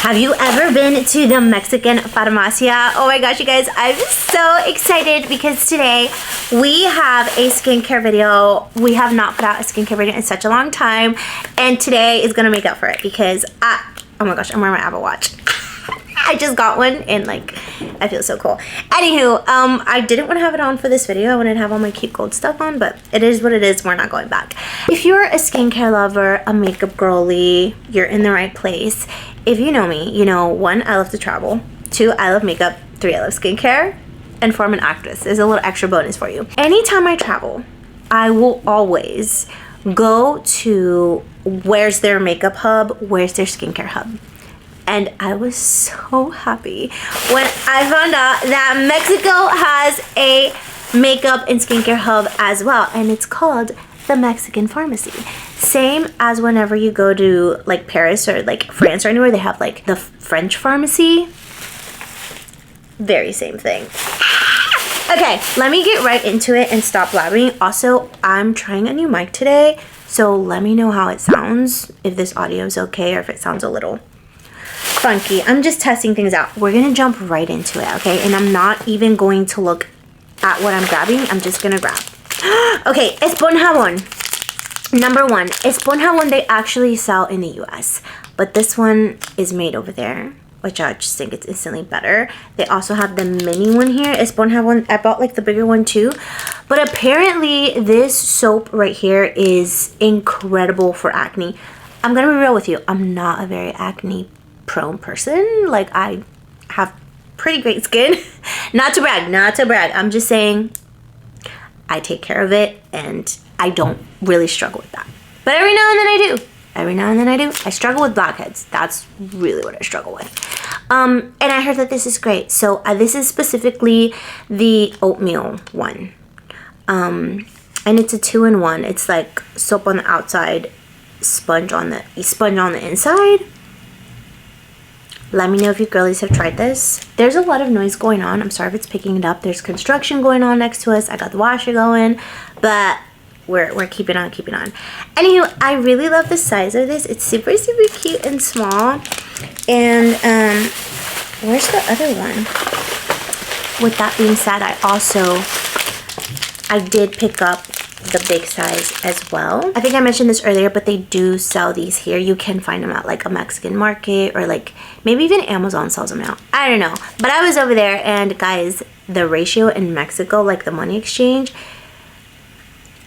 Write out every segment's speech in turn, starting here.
Have you ever been to the Mexican Farmacia? Oh my gosh, you guys, I'm so excited because today we have a skincare video. We have not put out a skincare video in such a long time, and today is gonna make up for it because oh my gosh, I'm wearing my Apple Watch. I just got one and like I feel so cool. Anywho, I didn't want to have it on for this video. I wanted to have all my cute gold stuff on, but it is what it is. We're not going back. If you're a skincare lover, a makeup girly, you're in the right place. If you know me, you know 1, I love to travel, 2, I love makeup, 3, I love skincare, and 4, I'm an actress. There's a little extra bonus for you. Anytime I travel, I will always go to where's their makeup hub, where's their skincare hub. And I was so happy when I found out that Mexico has a makeup and skincare hub as well, and it's called the Mexican Pharmacy. Same as whenever you go to like Paris or like France or anywhere, they have like the French pharmacy. Very same thing. Okay, let me get right into it and stop blabbering. Also, I'm trying a new mic today, so let me know how it sounds, if this audio is okay or if it sounds a little funky. I'm just testing things out. We're gonna jump right into it, okay? And I'm not even going to look at what I'm grabbing. I'm just gonna grab. Okay, esponjabon. Number 1, esponjabon they actually sell in the US, but this one is made over there, which I just think it's instantly better. They also have the mini one here, esponjabon. I bought like the bigger one too, but apparently this soap right here is incredible for acne. I'm gonna be real with you. I'm not a very acne prone person. Like, I have pretty great skin. Not to brag, not to brag. I'm just saying I take care of it and I don't really struggle with that. But every now and then I do. Every now and then I do. I struggle with blackheads. That's really what I struggle with. And I heard that this is great. So this is specifically the oatmeal one. And it's a 2-in-1. It's like soap on the outside, sponge on the inside. Let me know if you girlies have tried this. There's a lot of noise going on. I'm sorry if it's picking it up. There's construction going on next to us. I got the washer going, but we're keeping on. Anywho, I really love the size of this. It's super, super cute and small. And where's the other one? With that being said, I did pick up the big size as well. I think I mentioned this earlier, but they do sell these here. You can find them at like a Mexican market or like maybe even Amazon sells them out. I don't know, but I was over there, and guys, the ratio in Mexico, like the money exchange,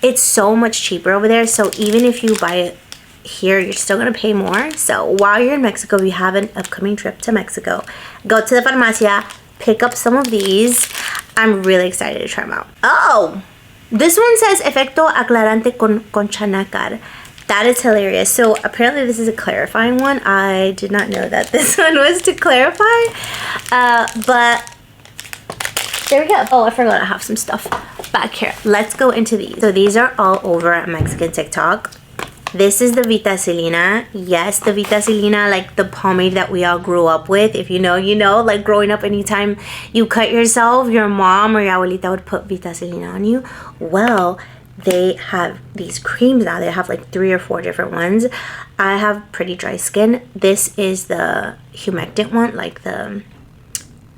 it's so much cheaper over there. So even if you buy it here, you're still gonna pay more. So while you're in Mexico, if you have an upcoming trip to Mexico, go to the Farmacia, pick up some of these. I'm really excited to try them out. Oh, this one says efecto aclarante con chanacar. That is hilarious. So apparently this is a clarifying one. I did not know that this one was to clarify. But there we go. Oh, I forgot I have some stuff back here. Let's go into these. So these are all over Mexican TikTok. This is the Vitacilina. Yes, the Vitacilina, like the pomade that we all grew up with. If you know, you know. Like growing up, anytime you cut yourself, your mom or your abuelita would put Vitacilina on you. Well, they have these creams now. They have like 3 or 4 different ones. I have pretty dry skin. This is the humectant one, like the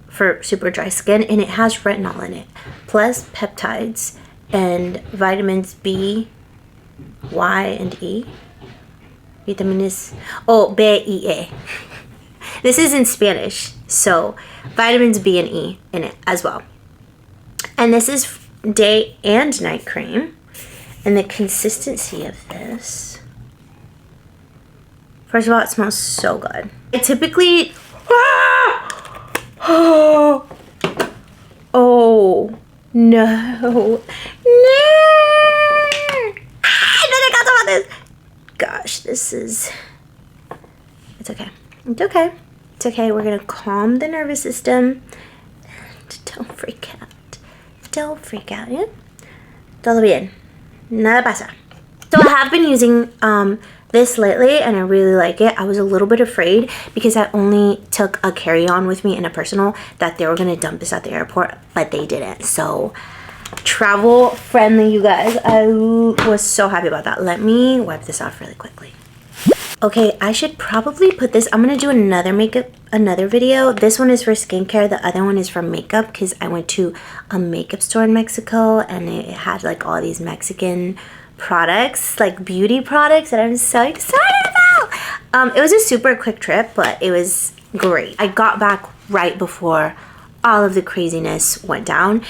for super dry skin, and it has retinol in it, plus peptides and vitamins B, Y, and E. Vitamines, B, E, A. This is in Spanish, so vitamins B and E in it as well. And this is day and night cream. And the consistency of this, first of all, it smells so good. I typically, oh no, I didn't got about this. Gosh, this is, it's okay. It's okay. It's okay. We're gonna calm the nervous system. Don't freak out. Don't freak out, yeah? Todo bien. Nada pasa. So I have been using this lately, and I really like it. I was a little bit afraid because I only took a carry-on with me in a personal that they were going to dump this at the airport, but they didn't. So travel friendly, you guys. I was so happy about that. Let me wipe this off really quickly. Okay, I should probably put this. I'm gonna do another video. This one is for skincare. The other one is for makeup because I went to a makeup store in Mexico and it had like all these Mexican products, like beauty products that I'm so excited about. It was a super quick trip, but it was great. I got back right before all of the craziness went down.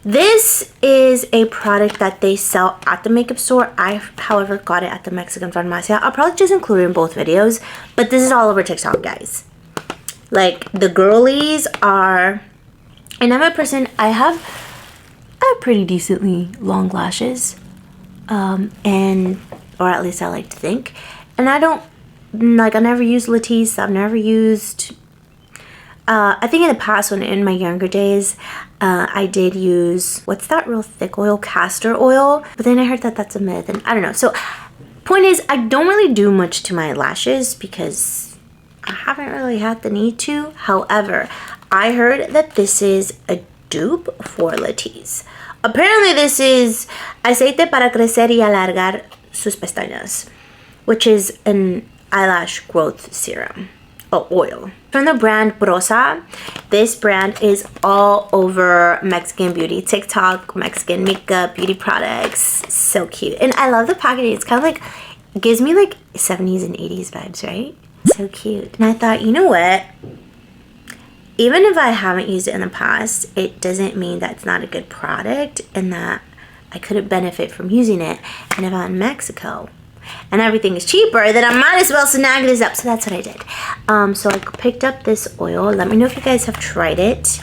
This is a product that they sell at the makeup store. I, however, got it at the Mexican Farmacia. I'll probably just include it in both videos, but this is all over TikTok, guys. Like, the girlies are... And I'm a person, I have pretty decently long lashes. Or at least I like to think. And I don't, like, I never used Latisse. I've never used... I think in the past, when in my younger days, I did use, what's that real thick oil? Castor oil. But then I heard that that's a myth, and I don't know. So, point is, I don't really do much to my lashes because I haven't really had the need to. However, I heard that this is a dupe for Latisse. Apparently, this is aceite para crecer y alargar sus pestañas, which is an eyelash growth serum. Oh, oil. From the brand Prosa. This brand is all over Mexican beauty TikTok, Mexican makeup, beauty products. So cute. And I love the packaging. It's kind of like, it gives me like 70s and 80s vibes, right? So cute. And I thought, you know what? Even if I haven't used it in the past, it doesn't mean that it's not a good product and that I couldn't benefit from using it. And if I'm in Mexico and everything is cheaper, then I might as well snag this up. So that's what I did. So I picked up this oil. Let me know if you guys have tried it.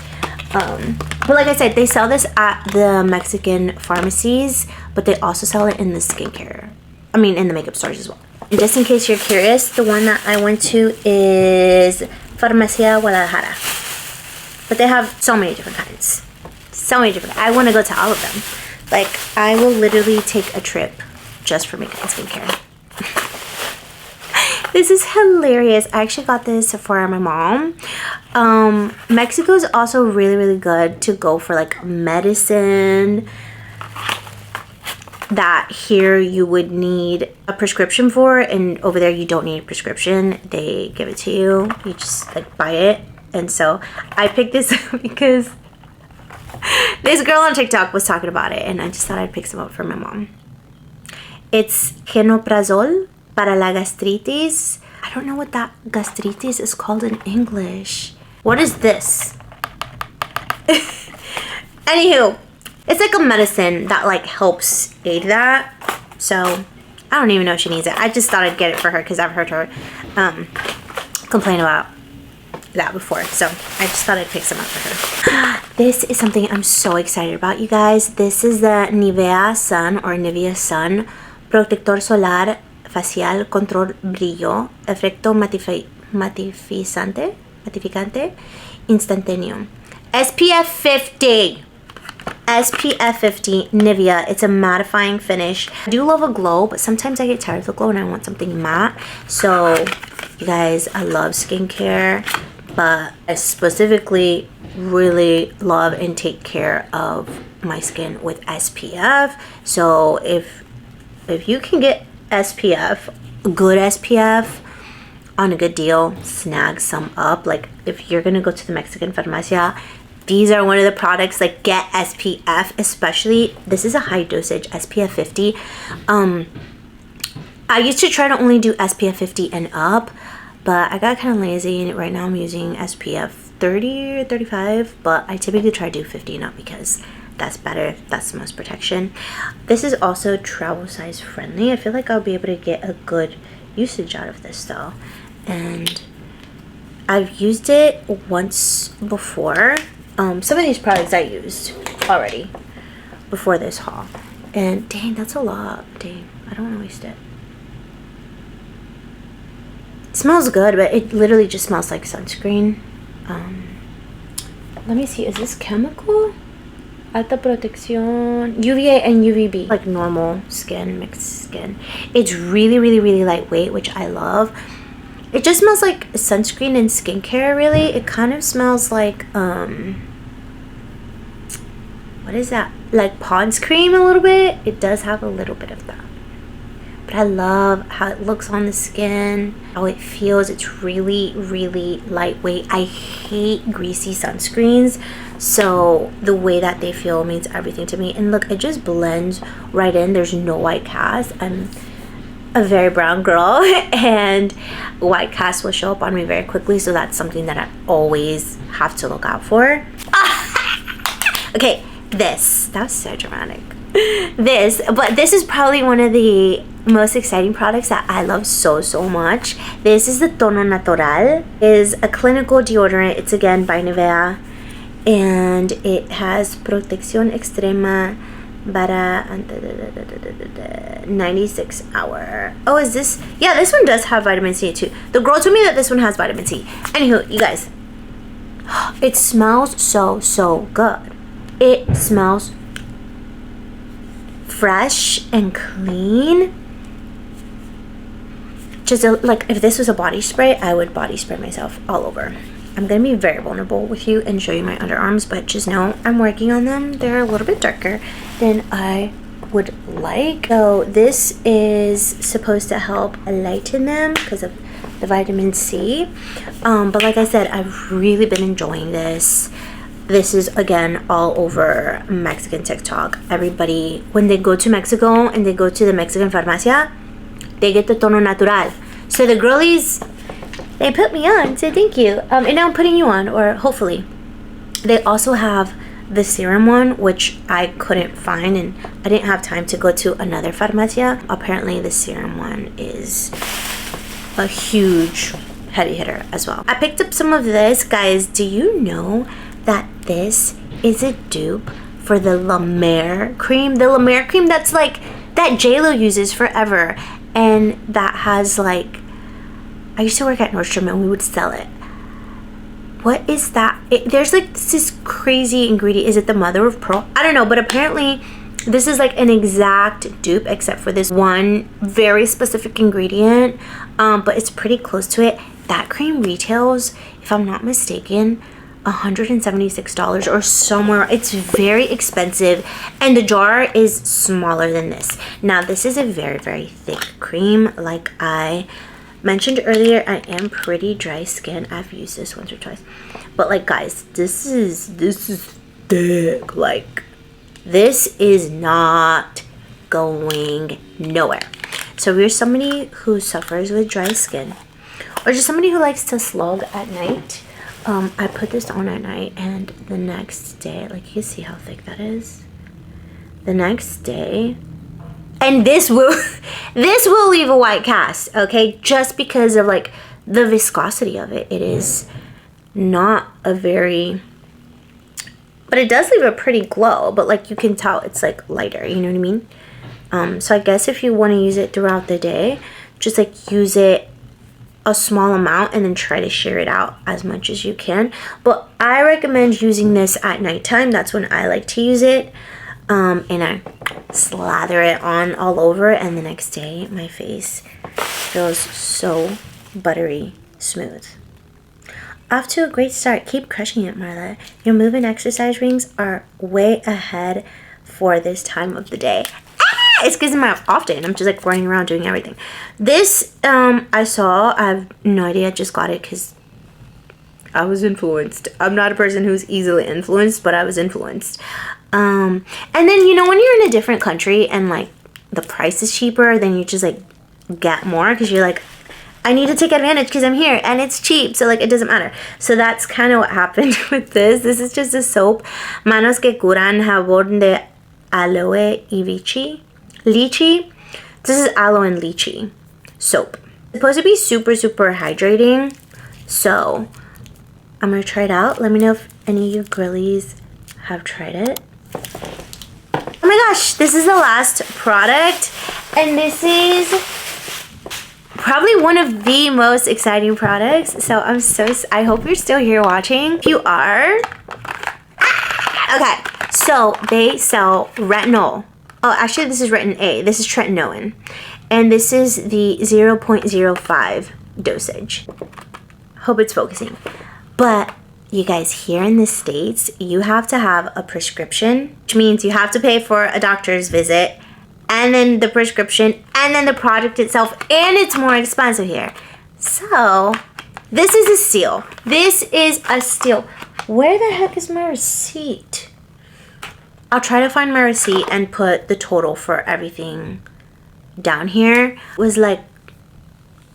But like I said, they sell this at the Mexican pharmacies, but they also sell it in the skincare. I mean, in the makeup stores as well. And just in case you're curious, the one that I went to is Farmacia Guadalajara. But they have so many different kinds. So many different. I want to go to all of them. Like, I will literally take a trip just for makeup and skincare. This is hilarious. I actually got this for my mom. Mexico is also really, really good to go for like medicine that here you would need a prescription for, and over there you don't need a prescription. They give it to you. You just like buy it. And so I picked this up because this girl on TikTok was talking about it, and I just thought I'd pick some up for my mom. It's genoprazole para la gastritis. I don't know what that gastritis is called in English. What is this? Anywho, it's like a medicine that like helps aid that. So I don't even know if she needs it. I just thought I'd get it for her because I've heard her complain about that before. So I just thought I'd pick some up for her. This is something I'm so excited about, you guys. This is the Nivea Sun Protector Solar Facial Control Brillo Efecto Matificante Instantáneo. SPF 50. SPF 50 Nivea. It's a mattifying finish. I do love a glow, but sometimes I get tired of the glow and I want something matte. So, you guys, I love skincare, but I specifically really love and take care of my skin with SPF. So, if you can get SPF, good SPF, on a good deal, snag some up. Like, if you're gonna go to the Mexican Farmacia, these are one of the products. Like, get SPF, especially this is a high dosage SPF 50. I used to try to only do SPF 50 and up, but I got kind of lazy, and right now I'm using SPF 30 or 35, but I typically try to do 50 and up because that's better. That's the most protection. This is also travel size friendly. I feel like I'll be able to get a good usage out of this though. And I've used it once before. Some of these products I used already before this haul. And dang, that's a lot. Dang, I don't want to waste it. It smells good, but it literally just smells like sunscreen. Let me see, is this chemical? Alta protección, UVA and UVB, like normal skin, mixed skin. It's really, really, really lightweight, which I love. It just smells like sunscreen and skincare, really. It kind of smells like, what is that? Like Pond's cream a little bit. It does have a little bit of that. but I love how it looks on the skin, how it feels. It's really, really lightweight. I hate greasy sunscreens, so the way that they feel means everything to me. And look, it just blends right in. There's no white cast. I'm a very brown girl and white cast will show up on me very quickly, so that's something that I always have to look out for. Okay, that was so dramatic. This is probably one of the most exciting products that I love so much. This is the Tono Natural. It is a clinical deodorant. It's again by Nivea, and it has protección extrema para 96 hour. Oh, is this? Yeah, this one does have vitamin C too. The girl told me that this one has vitamin C. Anywho, you guys, it smells so good. It smells fresh and clean. Just like if this was a body spray, I would body spray myself all over. I'm gonna be very vulnerable with you and show you my underarms, but just know I'm working on them. They're a little bit darker than I would like. So this is supposed to help lighten them because of the vitamin C. But like I said, I've really been enjoying this. This is again all over Mexican TikTok. Everybody, when they go to Mexico and they go to the Mexican Farmacia, they get the Tono Natural. So the girlies, they put me on, so thank you. And now I'm putting you on, or hopefully. They also have the serum one, which I couldn't find, and I didn't have time to go to another Farmacia. Apparently the serum one is a huge heavy hitter as well. I picked up some of this. Guys, do you know that this is a dupe for the La Mer cream? The La Mer cream that's like, that JLo uses forever, and that has like, I used to work at Nordstrom and we would sell it. What is that? There's like this crazy ingredient. Is it the mother of pearl? I don't know, but apparently this is like an exact dupe except for this one very specific ingredient, but it's pretty close to it. That cream retails, if I'm not mistaken, $176 or somewhere. It's very expensive, and the jar is smaller than this. Now this is a very thick cream. Like I mentioned earlier, I am pretty dry skin. I've used this once or twice, but like guys, this is thick. Like this is not going nowhere. So if you're somebody who suffers with dry skin, or just somebody who likes to slog at night, I put this on at night, and the next day, like you can see how thick that is. The next day, and this will leave a white cast, okay? Just because of like the viscosity of it. It is not a very, but it does leave a pretty glow, but like you can tell it's like lighter, you know what I mean? So I guess if you want to use it throughout the day, just like use it a small amount and then try to share it out as much as you can. But I recommend using this at nighttime. That's when I like to use it. And I slather it on all over, and the next day my face feels so buttery smooth. Off to a great start. Keep crushing it, Marla. Your move and exercise rings are way ahead for this time of the day. It's because I'm off day and I'm just like running around doing everything. This I saw, I have no idea, I just got it because I was influenced. I'm not a person who's easily influenced, but I was influenced. And then, you know, when you're in a different country and like the price is cheaper, then you just like get more because you're like, I need to take advantage because I'm here and it's cheap, so like it doesn't matter. So that's kind of what happened with this. This is just a soap, Manos que curan, jabón de aloe y lychee. This is aloe and lychee soap. It's supposed to be super hydrating, so I'm gonna try it out. Let me know if any of you girlies have tried it. Oh my gosh, this is the last product, and this is probably one of the most exciting products. So I hope you're still here watching. If you are, okay, so they sell retinol. Oh, actually, this is Retin A. This is tretinoin. And this is the 0.05 dosage. Hope it's focusing. But you guys, here in the States, you have to have a prescription, which means you have to pay for a doctor's visit and then the prescription, and then the product itself, and it's more expensive here. So this is a steal. This is a steal. Where the heck is my receipt? I'll try to find my receipt and put the total for everything down here. It was like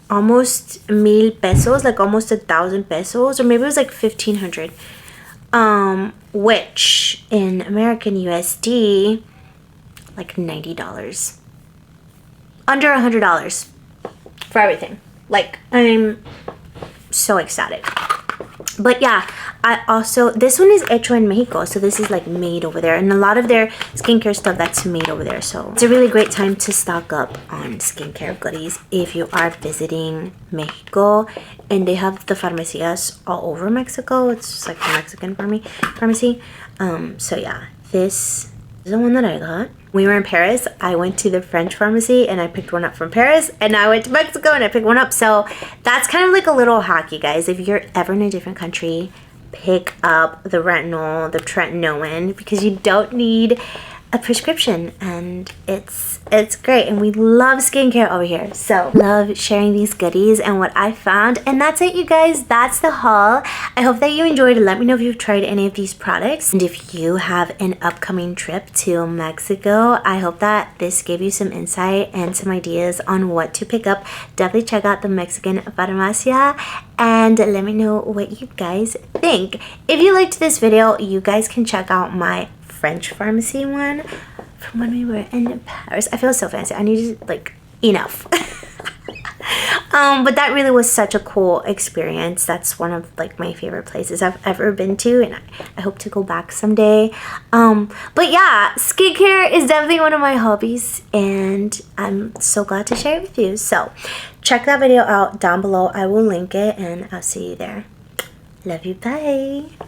almost 1,000 pesos, like almost 1,000 pesos, or maybe it was like 1,500. Which in American USD, like $90. Under $100 for everything. Like, I'm so ecstatic. But yeah, I also, this one is hecho in Mexico, so this is like made over there, and a lot of their skincare stuff that's made over there. So it's a really great time to stock up on skincare goodies if you are visiting Mexico. And they have the farmacias all over Mexico. It's just like the Mexican pharmacy. So yeah, this is the one that I got. We were in Paris. I went to the French pharmacy and I picked one up from Paris, and now I went to Mexico and I picked one up. So that's kind of like a little hack, you guys. If you're ever in a different country, pick up the retinol, the tretinoin, because you don't need a prescription, and it's great. And we love skincare over here, so love sharing these goodies and what I found. And that's it, you guys. That's the haul. I hope that you enjoyed. Let me know if you've tried any of these products, and if you have an upcoming trip to Mexico. I hope that this gave you some insight and some ideas on what to pick up. Definitely check out the Mexican Farmacia and let me know what you guys think. If you liked this video, you guys can check out my French pharmacy one from when we were in Paris. I feel so fancy. I need to, like, enough. But that really was such a cool experience. That's one of like my favorite places I've ever been to, and I hope to go back someday. But yeah, skincare is definitely one of my hobbies, and I'm so glad to share it with you. So check that video out down below. I will link it, and I'll see you there. Love you. Bye.